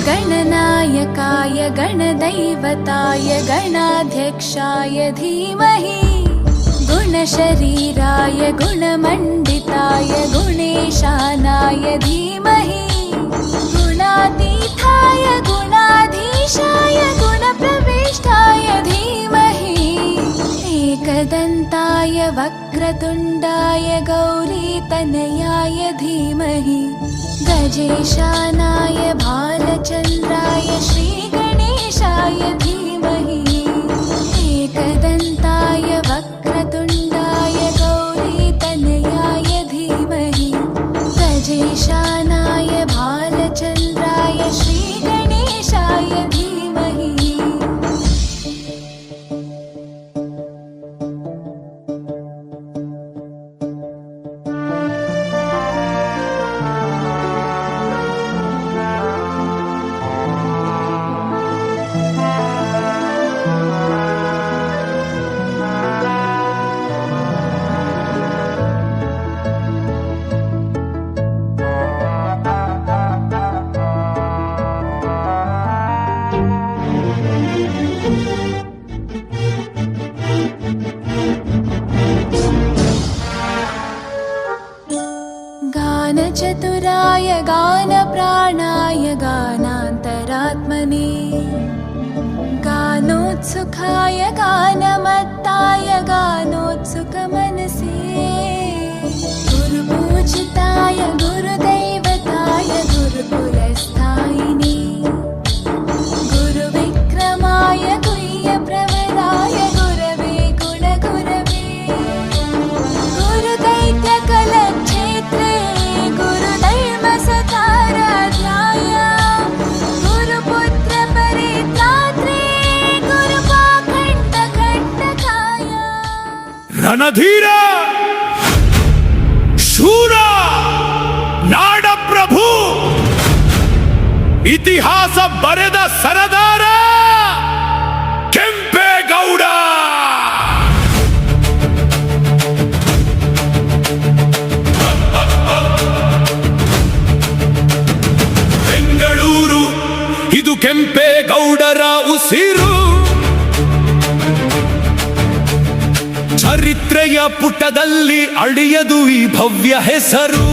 गणनायकाय गणदैवताय गणाध्यक्षाय धीमहि गुणशरीराय गुणमण्डिताय गुणेशानाय धीमहि गुणातीताय गुणाधीशाय गुणप्रविष्टाय धीमहि एकदन्ताय वक्रतुण्डाय गौरीतनयाय धीमहि गजेशानाय भालचन्द्राय श्रीगणेशाय धीमहि एकदन्ताय वक्रतुण्डाय गौरीतनयाय धीमहि गजेशानाय भालचन्द्राय श्रीगणेशाय धीमहि। गानचतुराय गानप्राणाय गानान्तरात्मने गानोत्सुकाय गानमत्ताय गानोत्सुकमनसे गुरुपूजिताय गुरुदैवताय गुरुकुलस्थायिने गुरुविक्रमाय गुह्यप्रवराय गुरवे गुणगुरवे गुरुदैत्यकलक्षेत्रे गुरुधर्मसताराध्याय गुरुपुत्रपरित्रात्रे गुरुपाखण्डखण्डकाय। ರಣಧೀರ ಶೂರ ನಾಡಪ್ರಭು ಇತಿಹಾಸ ಬರೆದ ಸರದಾರ ಕೆಂಪೇಗೌಡ. ಬೆಂಗಳೂರು ಇದು ಕೆಂಪೇಗೌಡರ ಉಸಿರು. ಚರಿತ್ರೆಯ ಪುಟದಲ್ಲಿ ಅಳಿಯದು ಈ ಭವ್ಯ ಹೆಸರು.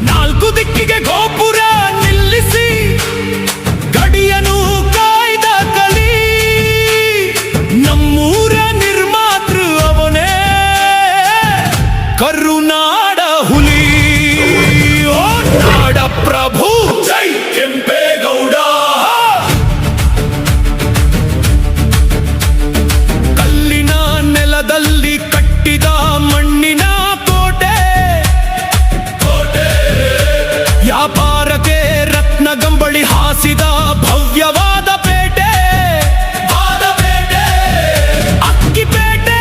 ನಾಲ್ಕು ದಿಕ್ಕಿಗೆ ಗೋಪುರ ನಿಲ್ಲಿಸಿ ಗಡಿಯನು ಕಾಯ್ದ ಕಲಿ. ನಮ್ಮೂರ ನಿರ್ಮಾತೃ ಅವನೇ ಕರುನಾಡ ಹುಲಿ. ಓ ನಾಡ ಪ್ರಭು ಜೈ ಕೆಂಪೇಗೌಡ. ನೆಲದಲ್ಲಿ ಕಟ್ಟಿದ ಮಣ್ಣಿನ ಕೋಟೆ, ವ್ಯಾಪಾರಕ್ಕೆ ರತ್ನಗಂಬಳಿ ಹಾಸಿದ ಭವ್ಯವಾದ ಪೇಟೆ. ಅಕ್ಕಿಪೇಟೆ,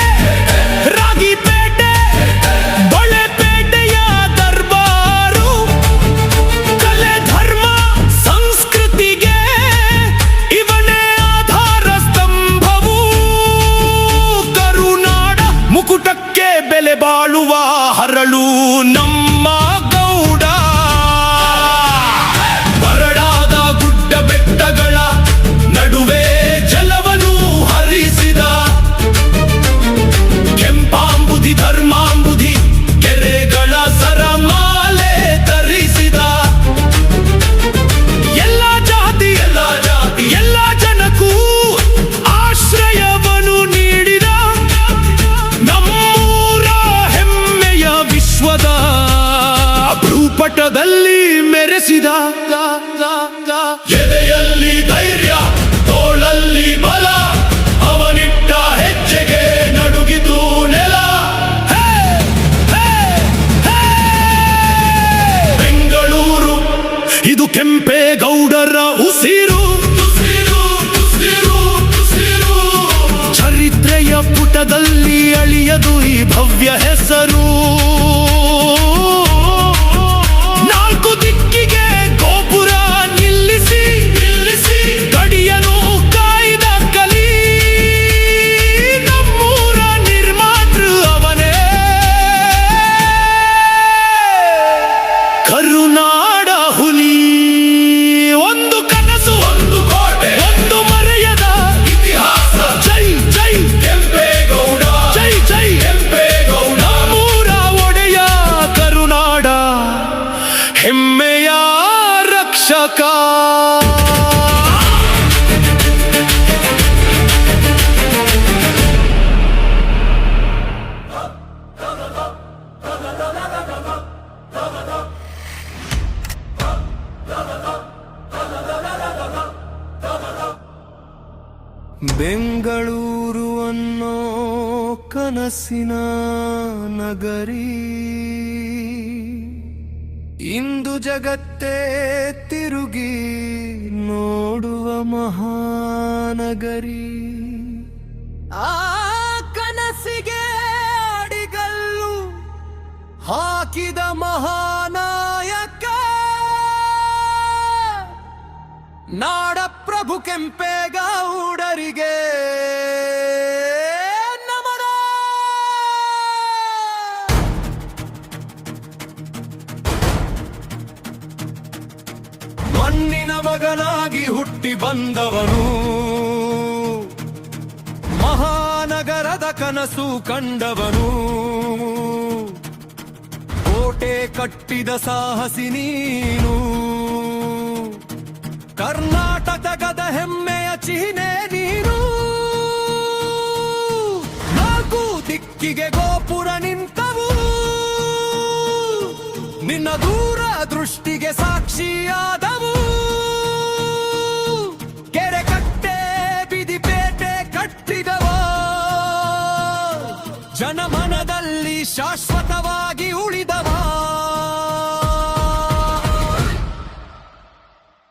ರಾಗಿಪೇಟೆ, ಬಳೆಪೇಟೆಯ ದರ್ಬಾರು. ಕಲೆ ಧರ್ಮ ಸಂಸ್ಕೃತಿಗೆ ಇವನೇ ಆಧಾರ ಸ್ತಂಭವು. ಮುಕುಟಕ್ಕೆ ಬೆಲೆ ಬಾಳುವ ಹರಳು ನಮ್ಮ ಗೌಡ. ಬರಡಾದ ಗುಡ್ಡ ಬೆಟ್ಟಗಳ ನಡುವೆ ಜಲವನ್ನು ಹರಿಸಿದ ಕೆಂಪಾಂಬುದಿ ಧರ್ಮಾಂಬುದಿ ಕೆರೆಗಳ ಸರಮಾಲೆ ಧರಿಸಿದ. ಎಲ್ಲ ಜಾತಿ ಎಲ್ಲ ಜನಕ್ಕೂ ಆಶ್ರಯವನ್ನು ನೀಡಿದ ನಮ್ಮೂರ ಹೆಮ್ಮೆಯ ವಿಶ್ವದ ಭೂಪಟದಲ್ಲಿ ಮೆರೆಸಿದ. ಎದೆಯಲ್ಲಿ ಧೈರ್ಯ, ತೋಳಲ್ಲಿ ಬಲ, ಅವನಿಟ್ಟ ಹೆಜ್ಜೆಗೆ ನಡುಗಿತು ನೆಲ. ಬೆಂಗಳೂರು ಇದು ಕೆಂಪೇಗೌಡರ ಉಸಿರು. ಚರಿತ್ರೆಯ ಪುಟದಲ್ಲಿ ಅಳಿಯದು ಈ ಭವ್ಯ ಹೆಸರು. ನಾಲ್ಕು ದಿಕ್ಕಿಗೆ ಗೋಪುರ ನಿಲ್ಲಿಸಿ ಗಡಿಯನು ಕಾಯ್ದ ಕಲಿ. ನಮ್ಮೂರ ನಿರ್ಮಾತೃ ಅವನೇ ಕರುನಾಡ ಹೆಮ್ಮೆಯ ರಕ್ಷಕ. ಬೆಂಗಳೂರು ಅನ್ನೋ ಕನಸಿನ ನಗರಿ ಇಂದು ಜಗತ್ತೇ ತಿರುಗಿ ನೋಡುವ ಮಹಾನಗರಿ. ಆ ಕನಸಿಗೆ ಅಡಿಗಲ್ಲು ಹಾಕಿದ ಮಹಾನಾಯಕ ನಾಡ ಪ್ರಭು ಕೆಂಪೇಗೌಡರಿಗೆ ನಮನ. ಮಣ್ಣಿನ ಮಗನಾಗಿ ಹುಟ್ಟಿ ಬಂದವನು, ಮಹಾನಗರದ ಕನಸು ಕಂಡವನು, ಕೋಟೆ ಕಟ್ಟಿದ ಸಾಹಸಿ ನೀನು, ಕರ್ನಾಟಕದ ಹೆಮ್ಮೆಯ ಚಿಹ್ನೆ ನೀನು. ನಾಲ್ಕು ದಿಕ್ಕಿಗೆ ಗೋಪುರ ನಿಂತವು, ನಿನ್ನ ದೂರ ದೃಷ್ಟಿಗೆ ಸಾಕ್ಷಿಯಾದವು. ಕೆರೆ ಕಟ್ಟೆ ಬಿದಿಪೇಟೆ ಕಟ್ಟಿದವ, ಜನಮನದಲ್ಲಿ ಶಾಶ್ವತವಾಗಿ ಉಳಿದವ.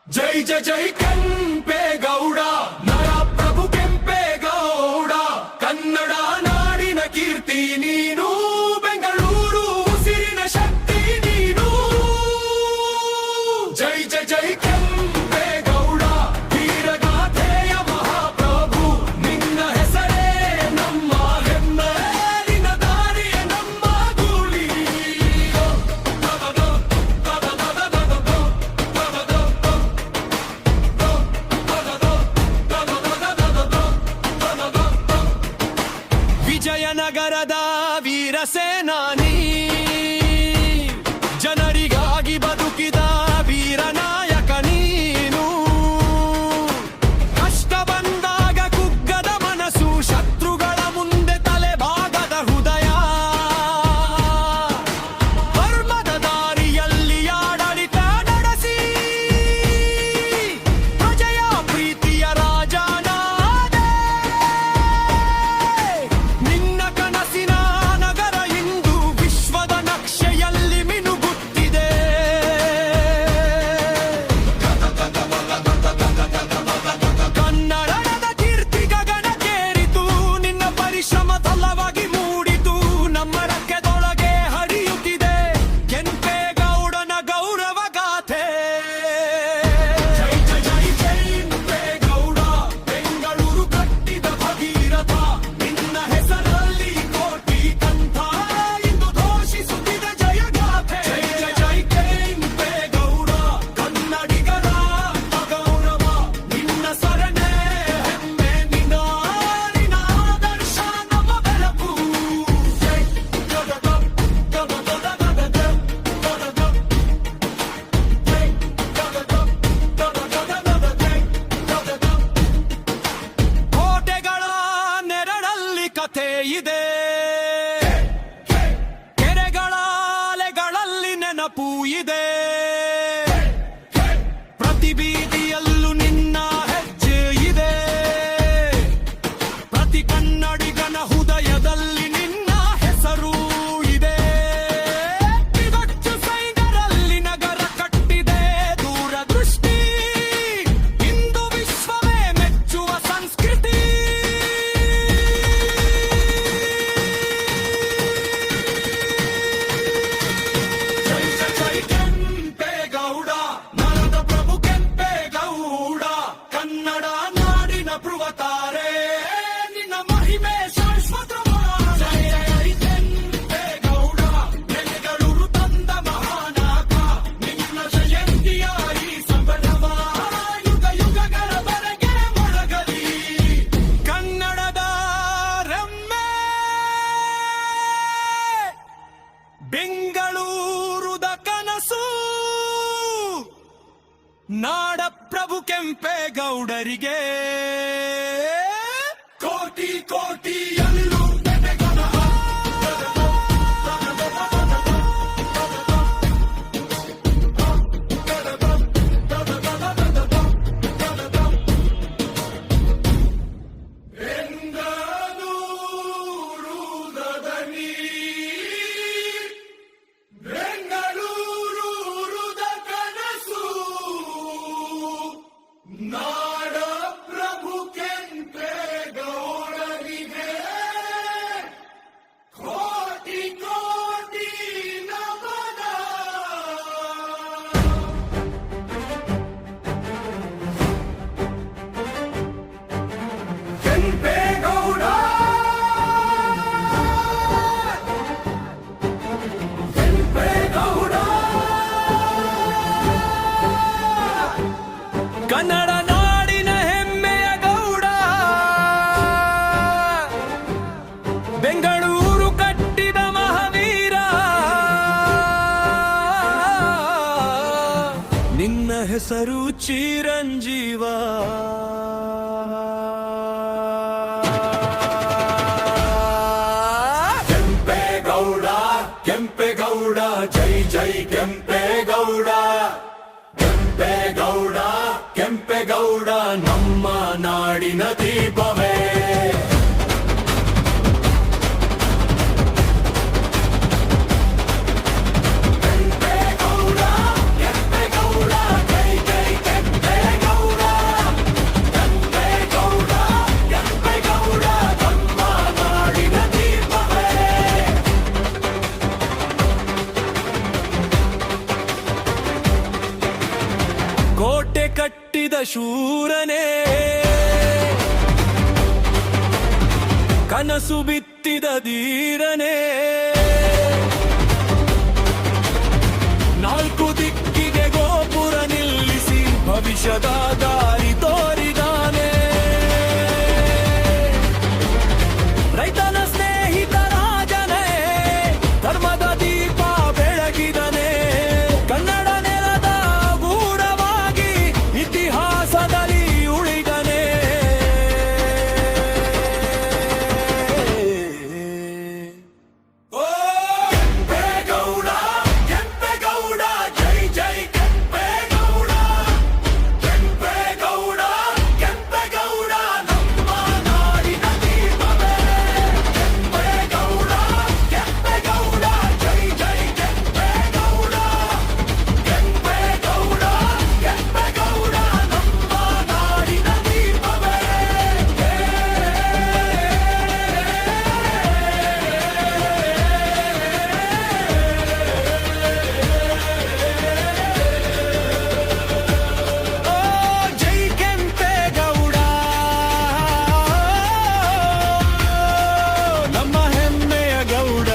ಜೈ ಜೈ ಜೈ ಕೆಂಪೇಗೌಡ, ನರ ಪ್ರಭು ಕೆಂಪೇಗೌಡ, ಕನ್ನಡ ನಾಡಿನ ಕೀರ್ತಿ ನೀನು, ಬೆಂಗಳೂರು ಉಸಿರಿನ ಶಕ್ತಿ ನೀನು. ಜೈ ಜೈ ಜೈ ಕೆಂಪೇಗೌಡ, ವೀರಗಾಥೆಯ ಮಹಾಪ್ರಭು, ನಿನ್ನ ಹೆಸರೇ ನಮ್ಮ ಹೆಮ್ಮೆ, ನಿನ್ನ ದಾರಿಯ ನಮ್ಮ ಧೂಳಿ. ವಿಜಯನಗರದ ವೀರ ಸೇನಾನಿ, ಜನರಿಗಾಗಿ ಬದುಕಿದ ವೀರ ನಾಯಕನಿ. ನಾಡ ಪ್ರಭು ಕೆಂಪೇಗೌಡರಿಗೆ ಕೋಟಿ ಕೋಟಿ ಎಲ್ಲೂ ಬೆಟ್ಟೆಗೊನ ನಾಡ ಪ್ರಭು ಕೆಂಪೇಗೌಡರಿಗೆ ಕೋಟಿ ಕೋಟಿ ನಮನ. ಕೆಂಪೇಗೌಡ ಕೆಂಪೇಗೌಡ ಕನ್ನಡ ನಾಡಿನ ಹೆಮ್ಮೆಯ ಗೌಡ, ಬೆಂಗಳೂರು ಕಟ್ಟಿದ ಮಹಾವೀರ, ನಿನ್ನ ಹೆಸರು ಚಿರಂಜೀವ. ಕೆಂಪೇಗೌಡ ಕೆಂಪೇಗೌಡ ಜೈ ಜೈ ಕೆಂಪೇಗೌಡ. ಕೆಂಪೇಗೌಡ ಕೆಂಪೇಗೌಡ ನಮ್ಮ ನಾಡಿನ ದೀಪವೇ. ಕೆಂಪೇಗೌಡ ಕೆಂಪೇಗೌಡ ಜೈ ಜೈ ಕೆಂಪೇಗೌಡ. ಕೆಂಪೇಗೌಡ ಕೆಂಪೇಗೌಡ ನಮ್ಮ ನಾಡಿನ ದೀಪವೇ. ಕೋಟೆ ಕಟ್ಟಿದ ಶೂರನೇ, ಕನಸು ಬಿತ್ತಿದ ಧೀರನೇ, ನಾಲ್ಕು ದಿಕ್ಕಿಗೆ ಗೋಪುರ ನಿಲ್ಲಿಸಿ ಭವಿಷ್ಯದ ದಾರಿ ತೋರಿದಾನೆ. ರೈತನ ಸ್ನೇಹಿತ ರಾಜನೇ, ಧರ್ಮದ ದೀಪ ಬೆಳಗಿದನೆ. ಕನ್ನಡ ನೆಲದ ಗೂಢವಾಗಿ ಇತಿಹಾಸದಲ್ಲಿ ಉಳಿದನೆ. ಓ ಕೆಂಪೇಗೌಡ ಕೆಂಪೇಗೌಡ ಜೈ ಜೈ ಕೆಂಪೇಗೌಡ. ಕೆಂಪೇಗೌಡ ಕೆಂಪೇಗೌಡ ನಮ್ಮ ನಾಡಿನ ದೀಪವೇ. ಕೆಂಪೇಗೌಡ ಕೆಂಪೇಗೌಡ ಜೈ ಜೈ ಕೆಂಪೇಗೌಡ. ಕೆಂಪೇಗೌಡ ಕೆಂಪೇಗೌಡ ನಮ್ಮ ನಾಡಿನ ದೀಪವೇ. ಓ ಜೈ ಕೆಂಪೇಗೌಡ ನಮ್ಮ ಹೆಮ್ಮೆಯ ಗೌಡ.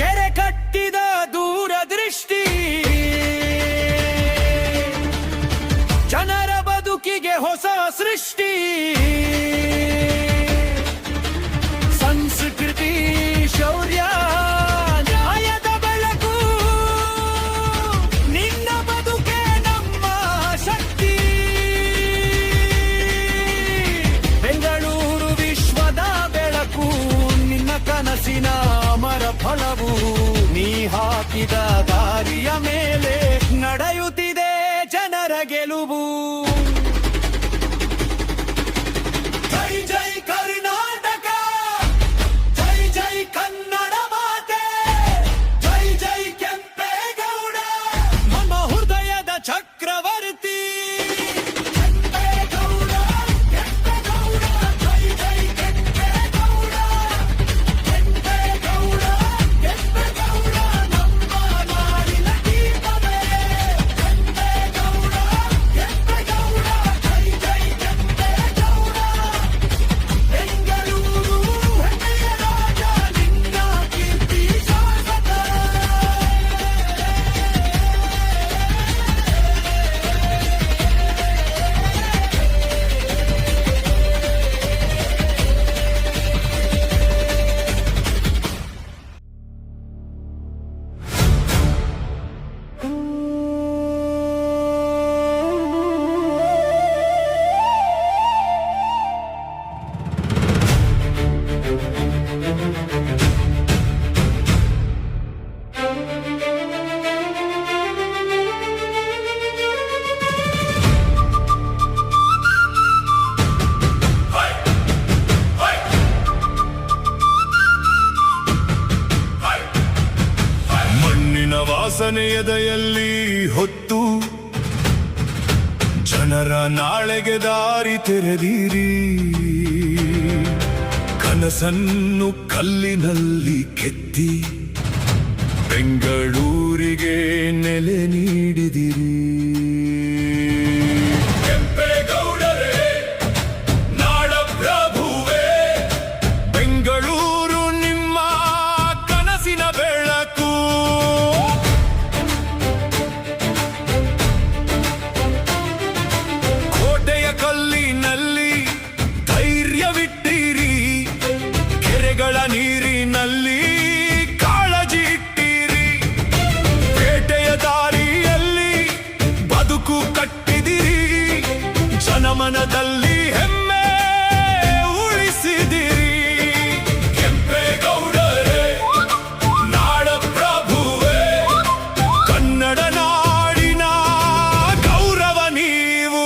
ಕೆರೆ ಕಟ್ಟಿದ ದೂರದೃಷ್ಟಿ, ಜನರ ಬದುಕಿಗೆ ಹೊಸ ಸೃಷ್ಟಿ. ಸಂಸ್ಕೃತಿ ಶೌರ್ಯ ನ್ಯಾಯದ ಬೆಳಕು, ನಿನ್ನ ಬದುಕೆ ನಮ್ಮ ಶಕ್ತಿ. ಬೆಂಗಳೂರು ವಿಶ್ವದ ಬೆಳಕು, ನಿನ್ನ ಕನಸಿನ ಅಮರ ಫಲವು. ನೀ ಹಾಕಿದ ದಾರಿಯ ಮೇಲೆ ನಡೆಯುತ್ತಿದೆ ಜನರ ಗೆಲುವು. ಜೈ ಜೈ ಕರ್ನಾಟಕ, ಜೈ ಜೈ ಕನ್ನಡ ಮಾತೆ, ಜೈ ಜೈ ಕೆಂಪೇಗೌಡ ನಮ್ಮ ಹೃದಯದ ಚಕ್ರವರ್ತಿ. ಕೆಂಪೇಗೌಡ ಕೆಂಪೇಗೌಡ ಜೈ ಜೈ ಕೆಂಪೇಗೌಡ. ಕೆಂಪೇಗೌಡ ಕೆಂಪೇಗೌಡ ನಮ್ಮ ನಾಡಿನ ದೀಪವೇ. ಕೆಂಪೇಗೌಡ ಕೆಂಪೇಗೌಡ ಎದೆಯಲ್ಲಿ ಹೊತ್ತು ಜನರ ನಾಳೆಗೆ ದಾರಿ ತೆರೆದಿರಿ. ಕನಸನ್ನು ಕಲ್ಲಿನಲ್ಲಿ ಕೆತ್ತಿ ಬೆಂಗಳೂರಿಗೆ ನೆಲೆ ನೀಡಿದಿರಿ. ಕೆಂಪೇಗೌಡರೇ ನಾಡ ಪ್ರಭುವೇ, ಬೆಂಗಳೂರು ನಿಮ್ಮ ಕನಸಿನ ಬೆಳಕು. ಕೋಟೆಯ ಕಲ್ಲಿನಲ್ಲಿ ಧೈರ್ಯವಿಟ್ಟಿರಿ, ಕೆರೆಗಳ ನೀರಿನಲ್ಲಿ ಕಾಳಜಿ ಇಟ್ಟಿರಿ. ಪೇಟೆಯ ದಾರಿಯಲ್ಲಿ ಬದುಕು ಕಟ್ಟಿದಿರಿ, ಜನಮನದಲ್ಲಿ ಹೆಮ್ಮೆ ಉಳಿಸಿದಿರಿ. ಕೆಂಪೇಗೌಡರೇ ನಾಡ ಪ್ರಭುವೇ, ಕನ್ನಡ ನಾಡಿನ ಗೌರವ ನೀವು.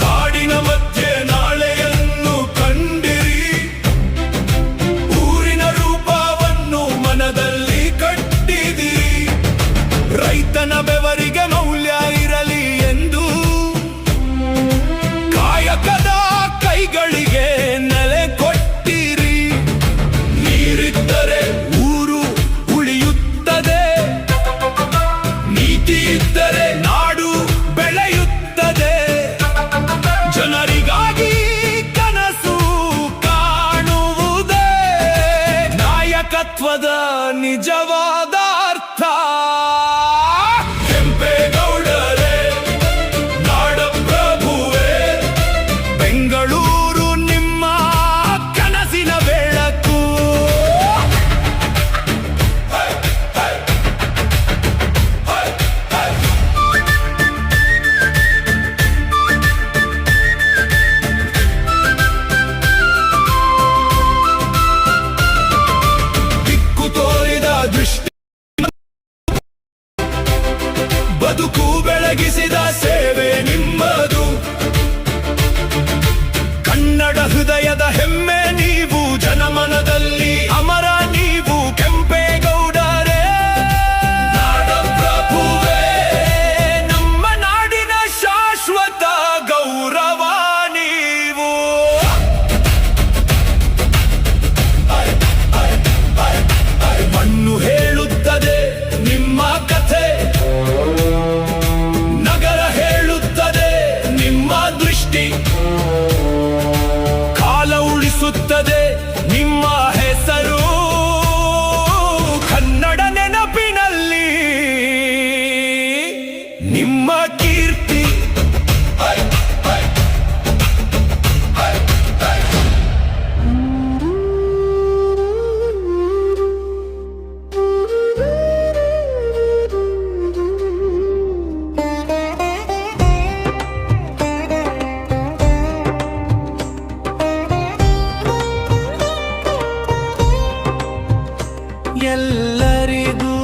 ಕಾಡಿನ ಮಧ್ಯೆ ನಾಳೆಯನ್ನು ಕಂಡಿರಿ, ಊರಿನ ರೂಪವನ್ನು ಮನದಲ್ಲಿ ಕಟ್ಟಿದಿರಿ. ರೈತನ ಬೆವರಿಗೆ ಮೌಲ್ಯ ಇರಲಿ ಎಂದು ಕಾಯಕದ ಕೈಗಳಿಗೆ ನೆಲೆ ಕೊಟ್ಟಿರಿ. ನೀರಿದ್ದರೆ ಊರು ಉಳಿಯುತ್ತದೆ, ನೀತಿ ಇದ್ದರೆ ನಾಡು ಬೆಳೆಯುತ್ತದೆ. ಜನರಿಗಾಗಿ ಕನಸು ಕಾಣುವುದೇ ನಾಯಕತ್ವದ ನಿಜವಾದ ಅರ್ಥ. ಕೆಂಪೇಗೌಡರೇ ನಾಡ ಪ್ರಭುವೇ, ಬೆಂಗಳೂರು ನಿಮ್ಮ ಕನಸಿನ ಬೆಳಕು. ದಿಕ್ಕು ತೋರಿದ ದೃಷ್ಟಿ, ಬದುಕು ಬೆಳಗಿಸಿದ ಸೇವೆ ನಿಮ್ಮದು. ಕನ್ನಡ ಹೃದಯದ ಹೆಮ್ಮೆ ನೀವು, ಜನಮನದಲ್ಲಿ ಅಮರ ನೀವು. ಕೆಂಪೇಗೌಡರೇ ನಾಡ ಪ್ರಭುವೇ, ನಮ್ಮ ನಾಡಿನ ಶಾಶ್ವತ ಗೌರವ ನೀವು. ಮಣ್ಣು ಹೇಳುತ್ತದೆ ನಿಮ್ಮ ಕಥೆ, ನಗರ ಹೇಳುತ್ತದೆ ನಿಮ್ಮ ದೃಷ್ಟಿ. ಕಾಲ ಉಳಿಸುತ್ತದೆ ನಿಮ್ಮ ಹೆಸರು, ಕನ್ನಡ ನೆನಪಿನಲ್ಲಿ ನಿಮ್ಮ ಕೀರ್ತಿ. ಎಲ್ಲರಿಗೂ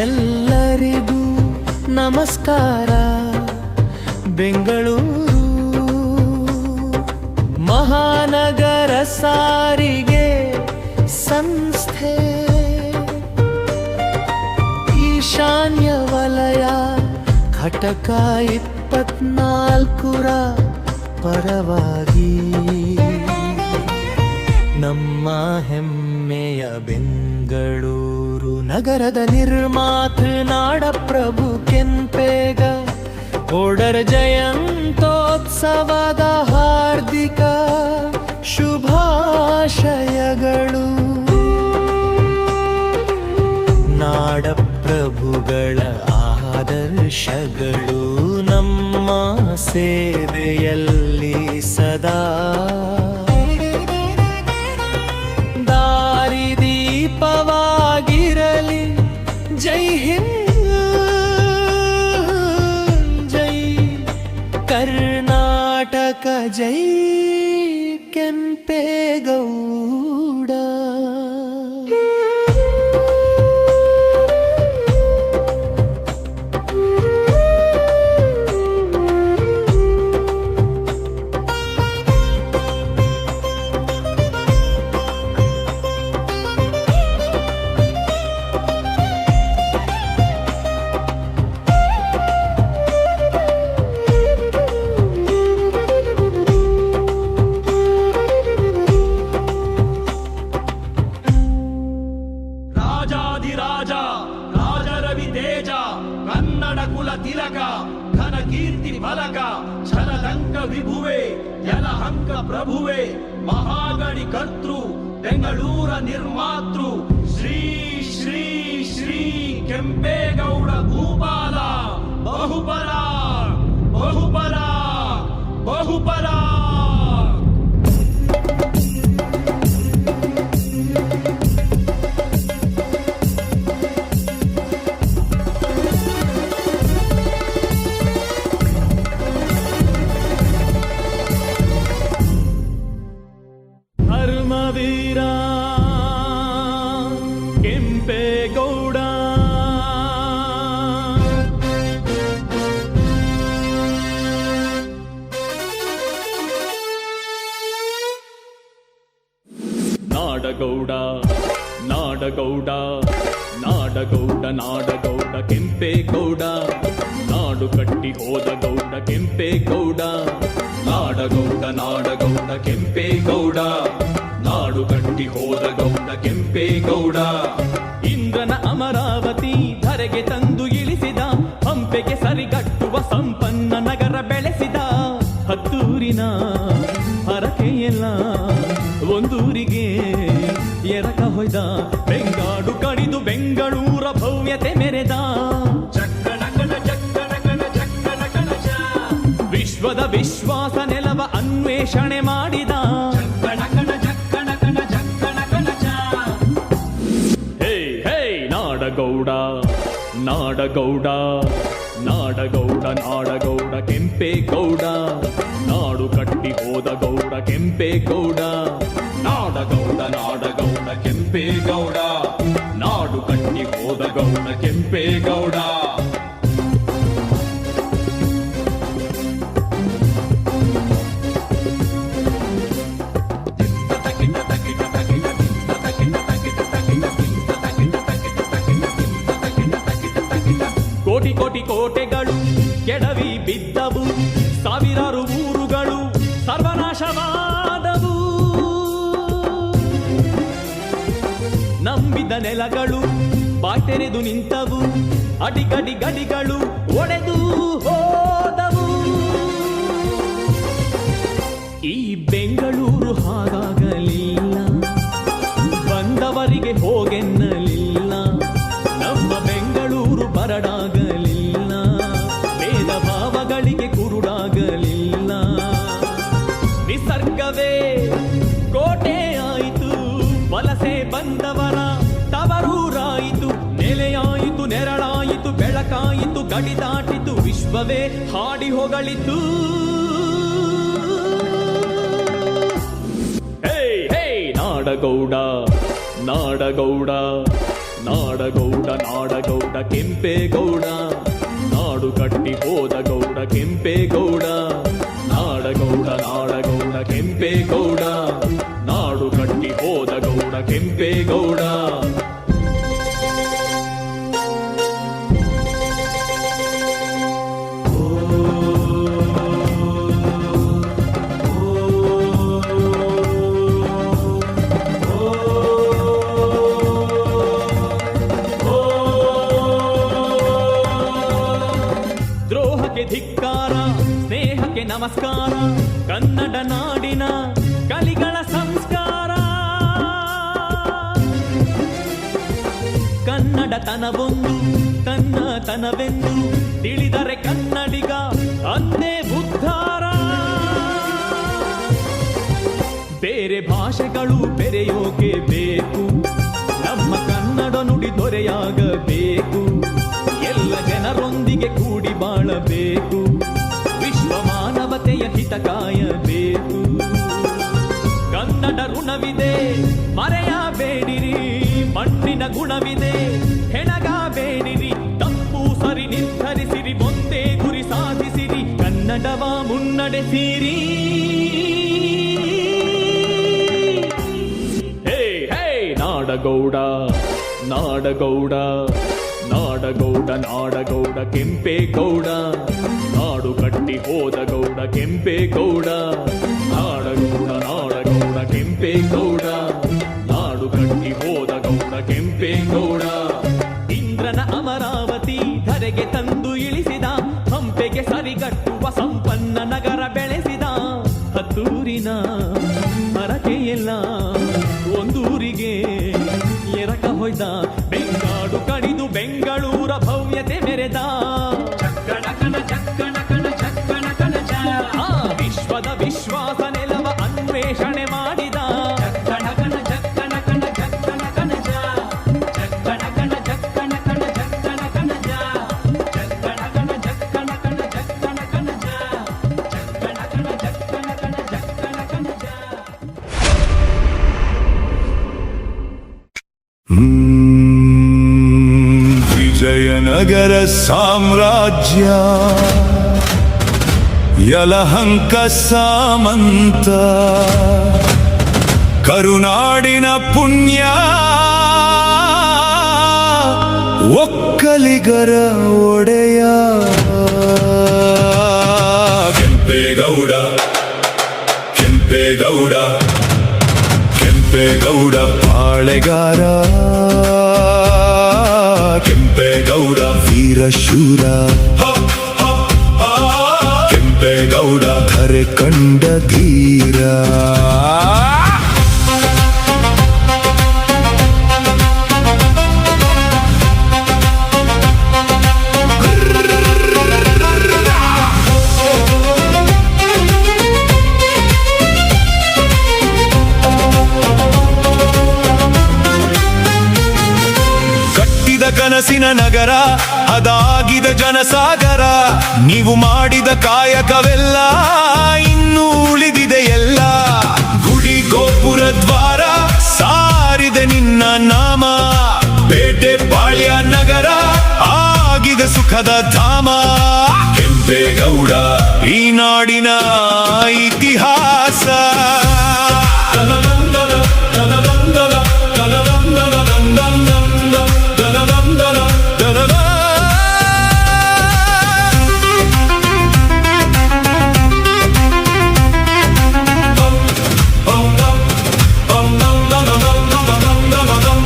ಎಲ್ಲರಿಗೂ ನಮಸ್ಕಾರ. ಬೆಂಗಳೂರು ಮಹಾನಗರ ಸಾರಿಗೆ ಸಂಸ್ಥೆ, ಈಶಾನ್ಯ ವಲಯ ಘಟಕ 24ರ ಪರವಾಗಿ ನಮ್ಮ ಹೆಮ್ಮೆಯ ಬೆಂಗಳೂರು ನಗರದ ನಿರ್ಮಾತೃ ನಾಡ ಪ್ರಭು ಕೆಂಪೇಗ ಓಡರ ಜಯಂತ್ಯೋತ್ಸವದ ಹಾರ್ದಿಕ ಶುಭಾಶಯಗಳು. ನಾಡ ಪ್ರಭುಗಳ ಆದರ್ಶಗಳು ನಮ್ಮ ಸೇವೆಯಲ್ಲಿ ಸದಾ ದಾರಿದೀಪವಾಗಿರಲಿ. ಜೈ ಹಿಂದ್, ಜೈ ಕರ್ನಾಟಕ. ಕೆಂಪೇಗೌಡ. ರಾಜಾಧಿರಾಜ ರಾಜರವಿ ತೇಜ ಕನ್ನಡ ಕುಲ ತಿಲಕ ಘನ ಕೀರ್ತಿ ಫಲಕ ಛಲದಂಕ ವಿಭುವೆ ಯಲಹಂಕ ಪ್ರಭುವೆ ಮಹಾಗಣಿ ಕರ್ತೃ ಬೆಂಗಳೂರ ನಿರ್ಮಾತೃ ಶ್ರೀ ಶ್ರೀ ಶ್ರೀ ಕೆಂಪೇಗೌಡ ಭೂಪಾಲ ಬಹುಪರ ಬಹುಪರ ಬಹುಪರ. ಧರ್ಮವೀರ ಕೆಂಪೇಗೌಡ. ನಾಡಗೌಡ ನಾಡಗೌಡ ನಾಡಗೌಡ ನಾಡಗೌಡ ಕೆಂಪೇಗೌಡ. ನಾಡು ಕಟ್ಟಿ ಹೋದ ಗೌಡ ಕೆಂಪೇಗೌಡ. ನಾಡಗೌಡ ನಾಡಗೌಡ ಕೆಂಪೇಗೌಡ. ನಾಡು ಕಟ್ಟಿ ಹೋದ ಗೌಡ ಕೆಂಪೇಗೌಡ. ಇಂದ್ರನ ಅಮರಾವತಿ ಧರೆಗೆ ತಂದು ಇಳಿಸಿದ, ಹಂಪೆಗೆ ಸರಿಗಟ್ಟುವ ಸಂಪನ್ನ ನಗರ ಬೆಳೆಸಿದ. ಹತ್ತೂರಿನ ಹರಕೆಯೆಲ್ಲ ಒಂದೂರಿಗೆ ಎರಕ ಹೊಯ್ದ, ಬೆಂಗಾಡು ಕಡಿದು ಬೆಂಗಳೂರ ಭವ್ಯತೆ ಮೆರೆದ. ವಿಶ್ವದ ವಿಶ್ವಾಸ ನೆಲವ ಅನ್ವೇಷಣೆ ಮಾಡಿದ. ಹೇ ಹೇ ನಾಡಗೌಡ ನಾಡಗೌಡ ನಾಡಗೌಡ ನಾಡಗೌಡ ಕೆಂಪೇಗೌಡ. ನಾಡು ಕಟ್ಟಿ ಹೋದ ಗೌಡ ಕೆಂಪೇಗೌಡ. ನಾಡಗೌಡ ನಾಡಗೌಡ ಕೆಂಪೇಗೌಡ. ನಾಡು ಕಟ್ಟಿ ಹೋದ ಗೌಡ ಕೆಂಪೇಗೌಡ. ಕೋಟಿ ಕೋಟಿ ಕೋಟೆಗಳು ಕೆಡವಿ ಬಿದ್ದವು, ಸಾವಿರಾರು ಊರುಗಳು ಸರ್ವನಾಶವಾದವು. ನಂಬಿದ ನೆಲಗಳು ಬಾಯ್ತೆರೆದು ನಿಂತವು, ಅಡಿಗಡಿ ಗಡಿಗಳು ಒಡೆದು ಹೋದವು. ಈ ಬೆಂಗಳೂರು ಹಾಗಾಗಲಿಲ್ಲ, ಬಂದವರಿಗೆ ಹೋಗೆನ್ನಲಿಲ್ಲ. ನಮ್ಮ ಬೆಂಗಳೂರು ಬರಡಾಗಲಿಲ್ಲ, ಭೇದ ಭಾವಗಳಿಗೆ ಕುರುಡಾಗಲಿಲ್ಲ. ನಿಸರ್ಗವೇ ಕೋಟೆ ಆಯಿತು, ವಲಸೆ ಬಂದವರ ತವರೂರಾಯಿತು. ನೆಲೆಯಾಯಿತು, ನೆರಳಾಯಿತು, ಬೆಳಕಾಯಿತು, ಗಡಿ ದಾಟಿತು. ವಿಶ್ವವೇ ಹಾಡಿ ಹೊಗಳಿತು. ಹೇ ಹೇ ನಾಡಗೌಡ ನಾಡಗೌಡ ನಾಡಗೌಡ ನಾಡಗೌಡ ಕೆಂಪೇಗೌಡ. ನಾಡು ಕಟ್ಟಿ ಹೋದ ಗೌಡ ಕೆಂಪೇಗೌಡ. ನಾಡಗೌಡ ನಾಡಗೌಡ ಕೆಂಪೇಗೌಡ. ನಾಡು ಕಟ್ಟಿ ಹೋದ ಗೌಡ ಕೆಂಪೇಗೌಡ. ದ್ರೋಹಕ್ಕೆ ಧಿಕ್ಕಾರ, ಸ್ನೇಹಕ್ಕೆ ನಮಸ್ಕಾರ. ಕನ್ನಡ ನಾಡಿನ ಕಲಿಗಳ ಸಂಸ್ಕಾರ. ಕನ್ನಡತನವೊಂದು ತನ್ನ ತನವೆಂದು ತಿಳಿದರೆ ಕನ್ನಡಿಗ ಅಂದೇ ಉದ್ಧಾರ. ಬೇರೆ ಭಾಷೆಗಳು ಬೆರೆಯೋಕೆ ಬೇಕು, ನಮ್ಮ ಕನ್ನಡ ನುಡಿ ದೊರೆಯಾಗಬೇಕು. ಎಲ್ಲ ಜನರೊಂದಿಗೆ ಕೂಡಿ ಬಾಳಬೇಕು, ವಿಶ್ವ ಮಾನವತೆಯ ಹಿತ ಕಾಯಬೇಕು. ಕನ್ನಡ ಋಣವಿದೆ, ಮರೆಯಬೇಡಿರಿ ಮಣ್ಣಿನ ಗುಣವಿದೆ. ಹೆಣಗಬೇಡಿರಿ, ತಪ್ಪು ಸರಿ ನಿರ್ಧರಿಸಿರಿ, ಒಂದೇ ಗುರಿ ಸಾಧಿಸಿರಿ, ಕನ್ನಡವ ಮುನ್ನಡೆಸಿರಿ. ಹೇ ಹೇ ನಾಡಗೌಡ ನಾಡಗೌಡ ನಾಡಗೌಡ ನಾಡಗೌಡ ಕೆಂಪೇಗೌಡ, ನಾಡು ಕಟ್ಟಿ ಹೋದ ಗೌಡ ಕೆಂಪೇಗೌಡ. ನಾಡಗೌಡ ನಾಡಗೌಡ ಕೆಂಪೇಗೌಡ, ನಾಡು ಕಟ್ಟಿ ಹೋದ ಗೌಡ ಕೆಂಪೇಗೌಡ. ಇಂದ್ರನ ಅಮರಾವತಿ ಧರೆಗೆ ತಂದು ಇಳಿಸಿದ, ಹಂಪೆಗೆ ಸರಿಗಟ್ಟುವ ಸಂಪನ್ನ ನಗರ ಬೆಳೆಸಿದ. ಹತ್ತೂರಿನ ಹರಕೆಯೆಲ್ಲ ಒಂದೂರಿಗೆ ಎರಕ ಹೊಯ್ದ, ಬೆಂಗಾಡು ಕಡಿದು ಬೆಂಗಳೂರ ಭವ್ಯತೆ ಮೆರೆದ. ಚಕ್ಕಣಕಣ ಚಕ್ಕಣಕಣ ಚಕ್ಕಣಕಣ ಚ, ವಿಶ್ವದ ವಿಶ್ವಾಸ ನೆಲವ ಅನ್ವೇಷಣೆ ಮಾಡಿದ. ಚಕ್ಕಣಕಣ ಚಕ್ಕಣಕಣ ಚಕ್ಕಣಕಣ ಚ, ಚಕ್ಕಣಕಣ ಚಕ್ಕಣಕಣ ಚಕ್ಕಣಕಣ ಚ, ಚಕ್ಕಣಕಣ ಚಕ್ಕಣಕಣ ಚಕ್ಕಣಕಣ ಚ, ಚಕ್ಕಣಕಣ ಚಕ್ಕಣಕಣ ಚಕ್ಕಣಕಣ ಚ. ವಿಜಯನಗರ ಸಾಮ್ರಾಜ್ಯ, ಯಲಹಂಕ ಸಾಮಂತ, ಕರುನಾಡಿನ ಪುಣ್ಯ, ಒಕ್ಕಲಿಗರ ಒಡೆಯ. ಕೆಂಪೇಗೌಡ ಕೆಂಪೇಗೌಡ ಕೆಂಪೇಗೌಡ ಪಾಳೆಗಾರ, ಕೆಂಪೇಗೌಡ ವೀರಶೂರ, ಕೆಂಪೇಗೌಡ ಧರೆ ಕಂಡ ಧೀರ. ಕನಸಿನ ನಗರ, ಅದಾಗಿದ ಜನಸಾಗರ, ನೀವು ಮಾಡಿದ ಕಾಯಕವೆಲ್ಲ ಇನ್ನೂ ಉಳಿದಿದೆ ಎಲ್ಲ. ಗುಡಿ ಗೋಪುರ ದ್ವಾರ ಸಾರಿದೆ ನಿನ್ನ ನಾಮ, ಬೇಟೆ ಪಾಳ್ಯ ನಗರ ಆಗಿದೆ ಸುಖದ ಧಾಮ. ಕೆಂಪೇಗೌಡ ಈ ನಾಡಿನ ಇತಿಹಾಸ.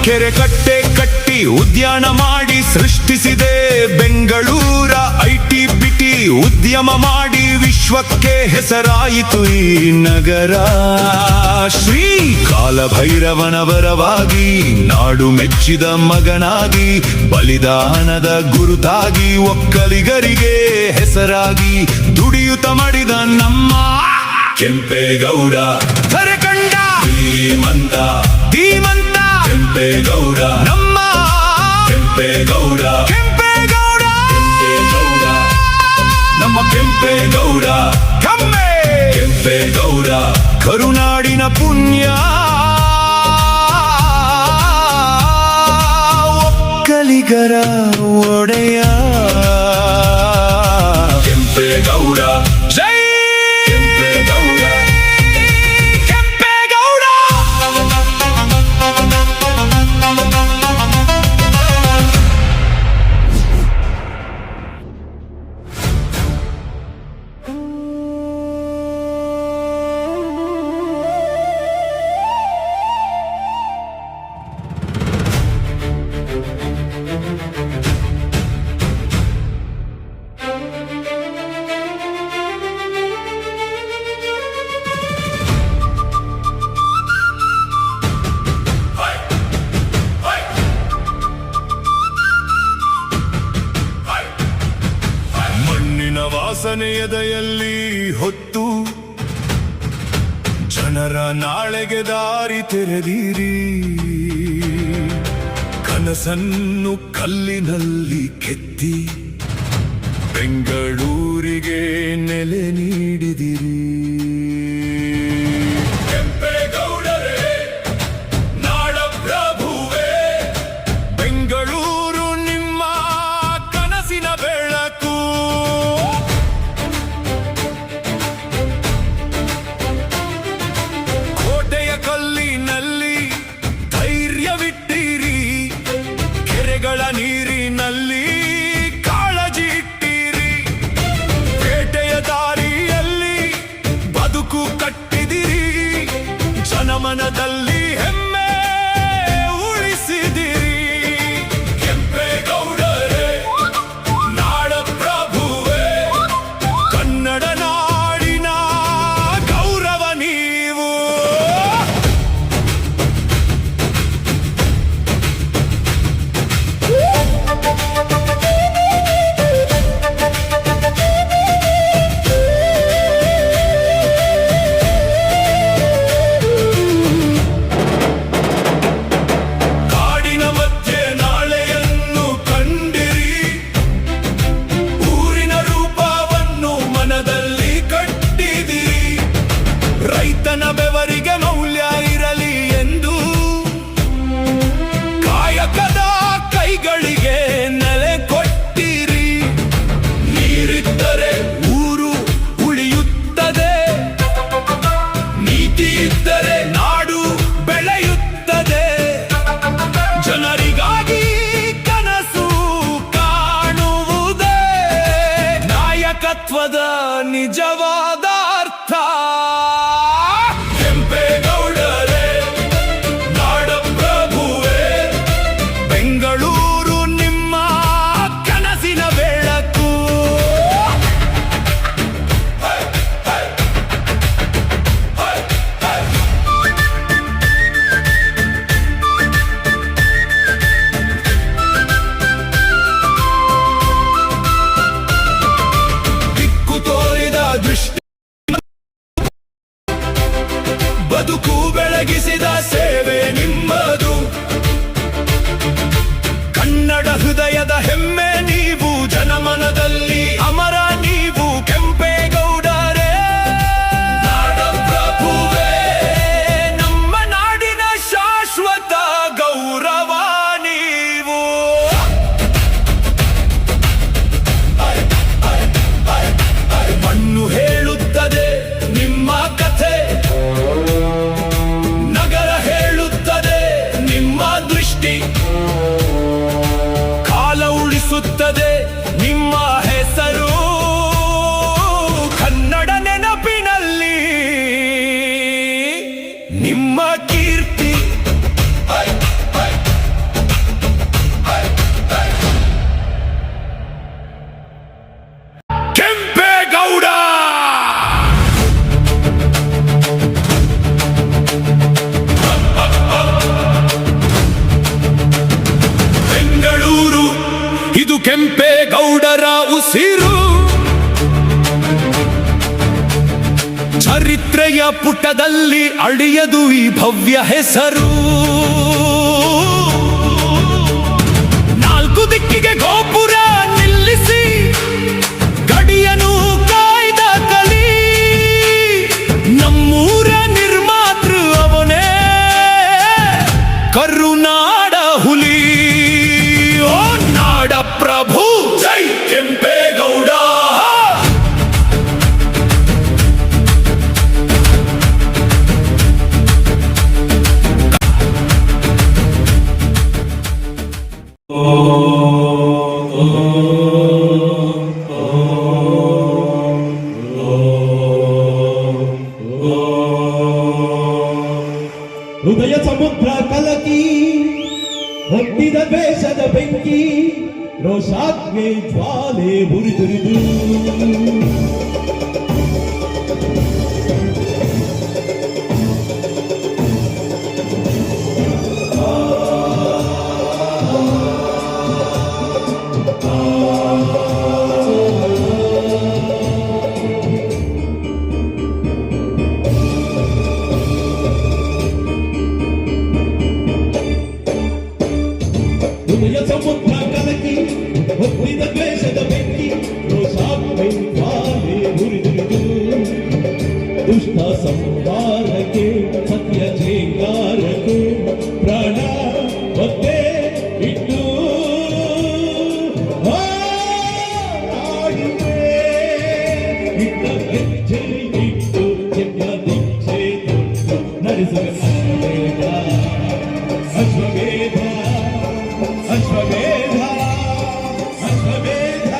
ಕೆರೆ ಕಟ್ಟೆ ಕಟ್ಟಿ ಉದ್ಯಾನ ಮಾಡಿ ಸೃಷ್ಟಿಸಿದೆ ಬೆಂಗಳೂರ. ಐಟಿ ಬಿಟಿ ಉದ್ಯಮ ಮಾಡಿ ವಿಶ್ವಕ್ಕೆ ಹೆಸರಾಯಿತು ಈ ನಗರ. ಶ್ರೀ ಕಾಲಭೈರವನ ವರವಾಗಿ ನಾಡು ಮೆಚ್ಚಿದ ಮಗನಾಗಿ, ಬಲಿದಾನದ ಗುರುತಾಗಿ ಒಕ್ಕಲಿಗರಿಗೆ ಹೆಸರಾಗಿ ದುಡಿಯುತ್ತ ಮಾಡಿದ ನಮ್ಮ ಕೆಂಪೇಗೌಡ. ಧರೆ ಕಂಡ ಧೀಮಂತ ಧೀಮಂತ ಕೆಂಪೇಗೌಡ, ನಮ್ಮ ಕೆಂಪೇಗೌಡ. ಕೆಂಪೇಗೌಡ ಕೆಂಪೇಗೌಡ ನಮ್ಮ ಕೆಂಪೇಗೌಡ. ಕಮ್ಮೆ ಕೆಂಪೇಗೌಡ ಕರುನಾಡಿನ ಪುಣ್ಯ, ಒಕ್ಕಲಿಗರ ಒಡೆಯ. ಕೆಂಪೇಗೌಡ ಜೈ ಕೆಂಪೇಗೌಡ. ವಾಸನೆ ಎದೆಯಲ್ಲಿ ಹೊತ್ತು ಜನರ ನಾಳೆಗೆ ದಾರಿ ತೆರೆದಿರಿ. ಕನಸನ್ನು ಕಲ್ಲಿನಲ್ಲಿ ಕೆತ್ತಿ ಬೆಂಗಳೂರಿಗೆ ನೆಲೆ ನೀಡಿದಿರಿ. ಕೆಂಪೇಗೌಡ ಜನಮನದಲ್ಲಿ ಹೆಮ್ಮೆ ಉಳಿಸಿದಿರಿ. ಕೆಂಪೇಗೌಡರೇ ನಾಡ ಪ್ರಭುವೇ, ಕನ್ನಡ ನಾಡಿನ ಗೌರವ ನೀವು. ಕಾಡಿನ ಮಧ್ಯೆ ನಾಳೆಯನ್ನು ಕಂಡಿರಿ, ಊರಿನ ರೂಪವನ್ನು ಮನದಲ್ಲಿ ಕಟ್ಟಿದಿರಿ. ರೈತನ ಬೆವರಿಗೆ ಮೌಲ್ಯ ಇರಲಿ ಎಂದು ಕಾಯಕದ ಕೈಗಳಿಗೆ ನೆಲೆ ಕೊಟ್ಟಿರಿ. ನೀರಿದ್ದರೆ ಊರು ಉಳಿಯುತ್ತದೆ, ನೀತಿ ಇದ್ದರೆ ನಾಡು ಬೆಳೆಯುತ್ತದೆ. ಜನರಿಗಾಗಿ ಕನಸು ಕಾಣುವುದೇ ನಾಯಕತ್ವದ ನಿಜವಾದ ಅರ್ಥ. ಕೆಂಪೇಗೌಡರೇ ನಾಡ ಪ್ರಭುವೇ, ಬೆಂಗಳೂರು ನಿಮ್ಮ ಕನಸಿನ ಬೆಳಕು. ದಿಕ್ಕು ತೋರಿದ ದೃಷ್ಟಿ, ಬದುಕು ಬೆಳಗಿಸಿದ ಸೇವೆ ನಿಮ್ಮದು. ಕನ್ನಡ ಹೃದಯದ ಹೆಮ್ಮೆ ನೀವು, ಜನಮನದಲ್ಲಿ ಅಮರ ನೀವು. ಕೆಂಪೇಗೌಡರೇ ನಾಡ ಪ್ರಭುವೇ, ನಮ್ಮ ನಾಡಿನ ಶಾಶ್ವತ ಗೌರವ ನೀವು. ಮಣ್ಣು ಹೇಳುತ್ತದೆ ನಿಮ್ಮ ಕಥೆ, ನಗರ ಹೇಳುತ್ತದೆ ನಿಮ್ಮ ದೃಷ್ಟಿ. ಕಾಲ ಉಳಿಸುತ್ತದೆ ನಿಮ್ಮ ಹೆಸರು, ಕನ್ನಡ ನೆನಪಿನಲ್ಲಿ ನಿಮ್ಮ ಕೀರ್ತಿ. ಕೆಂಪೇಗೌಡ ಬೆಂಗಳೂರು ಇದು ಕೆಂಪೇಗೌಡರ ಉಸಿರು. ಚರಿತ್ರೆಯ ಪುಟದಲ್ಲಿ ಅಳಿಯದು ಈ ಭವ್ಯ ಹೆಸರು. ನಾಲ್ಕು ದಿಕ್ಕಿಗೆ ಗೋಪುರ ನಿಲ್ಲಿಸಿ ಗಡಿಯನ್ನು ಕಾಯ್ದ ಕಲಿ, ನಮ್ಮೂರ ನಿರ್ಮಾತೃ ಅವನೇ ಕರುನಾಡ ಹುಲಿ. ಓ ನಾಡ ಪ್ರಭು ಜೈ ಕೆಂಪೇಗೌಡ. ಹೃದಯ ಸಮುದ್ರ ಕಲಕಿ ಹೊಟ್ಟಿದ ದ್ವೇಷದ ಬೆಂಕಿ, ರೋಷಾಗ್ನಿ ಜ್ವಾಲೆ ಉರಿದುರಿದು. ಹೃದಯ ಸಮುದ್ರ ಕಲಕಿ ಹೊತ್ತಿದ ದ್ವೇಷದ ಬೆಂಕಿ, ರೋಷಾಗ್ನಿ ಜ್ವಾಲೆ ಉರಿದುರಿದು. ದುಷ್ಟ ಸಂಹಾರಕ್ಕೆ ಸತ್ಯ ಜೇಂಗಾರಕ್ಕೆ ಪ್ರಾಣ ಒತ್ತೆ ಇಟ್ಟು ಆಡುವೆ. ಇದ್ದ ಹೆಜ್ಜೆ ಇಟ್ಟು ಚಿಕ್ಕ ದೀಕ್ಷೆ ತೊಟ್ಟು ನಡೆಸುವ ಅಶ್ವಮೇಧ ಅಶ್ವಮೇಧ ಅಶ್ವಮೇಧ ಅಶ್ವಮೇಧ.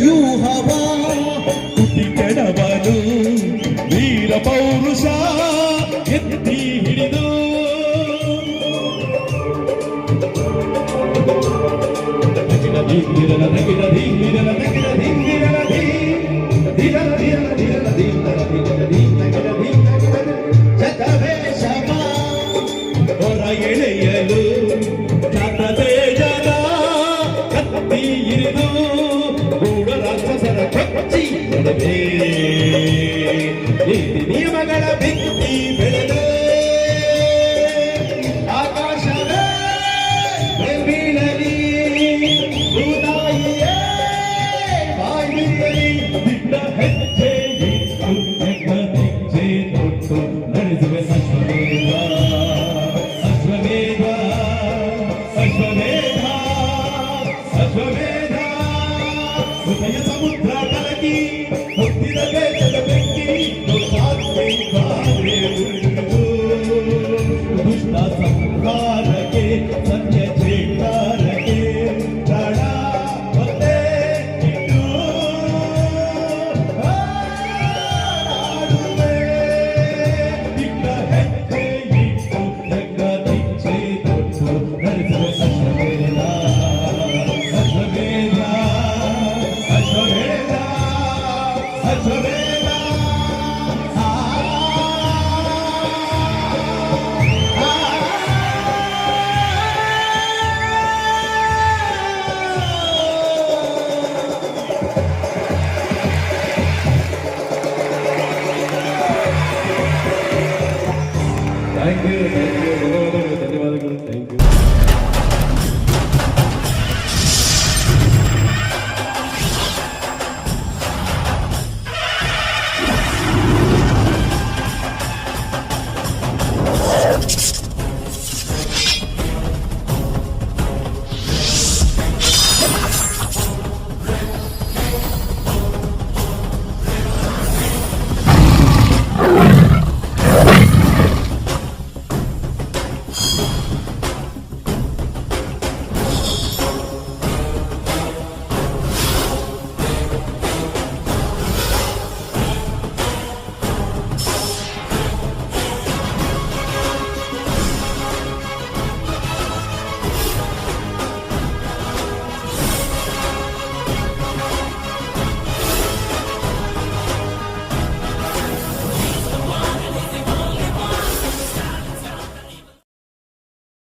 ವ್ಯೂಹವ ಹುಟ್ಟಿ ಕೆಡವನು ವೀರ ಪೌರುಷ ಎತ್ತಿ ಹಿಡಿದು ಧಿಂಗಿರಲ ಧಿಂಗಿರ ಧಿಂಗಿರಲ ಧಿಂಗಿರ ಧಿಂಗಿರಲ ಧಿರಲ ಧಿರಲ ಧಿರಲ ಧಿಂಗಿರ ಧಿಂಗಿರ ಧಿಂಗಿರ ಧಿಂಗಿರ ಜಗವೇಶವ ಹೊರ ಎಳೆಯಲು ಜಾತದೆ ಜನ ಕತ್ತಿ ಇರಿದು ಗೂಢ ರಾಕ್ಷಸರ ಕಚ್ಚಿ ನಡೆದೆ ನೀತಿ ನಿಯಮಗಳ ಬಿತ್ತಿ ಬೆಳೆದೆ ಆಕಾಶವೇ ಬೆಂಬೀಳಲಿ ಭೂತಾಯಿಯೇ ಬಾಯಿರಲಿ ದಿಟ್ಟ ಹೆಜ್ಜೆ ಇಟ್ಟು ಹೆಗ್ಗ ಹೆಜ್ಜೆ ತೊಟ್ಟು ನಡೆಸುವೆ ಅಶ್ವಮೇಧ ಅಶ್ವಮೇಧ ಅಶ್ವಮೇಧ ಅಶ್ವಮೇಧ ಹೃದಯ ಸಮುದ್ರ ಕಲಕಿ ಹೊತ್ತಿದ ದೇಶದ ಬೆಂಕಿ ದುಷ್ಟಾತ್ಮೆ ಬಾಧೆ ಉರಿದು ದುಷ್ಟ ಸಂಹಾರಕ್ಕೆ ಸತ್ಯ ಚೇತಾರಕ್ಕೆ ಪ್ರಾಣ ಒಂದೇ ಇಟ್ಟು ಹಾಡುವೆ. ದಿಟ್ಟ ಹೆಜ್ಜೆ ಇಟ್ಟು ಹೆಗ್ಗ ದಿಚ್ಚೆ ತೊಟ್ಟು ನಡೆಸುವೆ ಅಶ್ವಮೇಧ ಅಶ್ವಮೇಧ ಅಶ್ವಮೇಧ ಅಶ್ವಮೇಧ Thank you.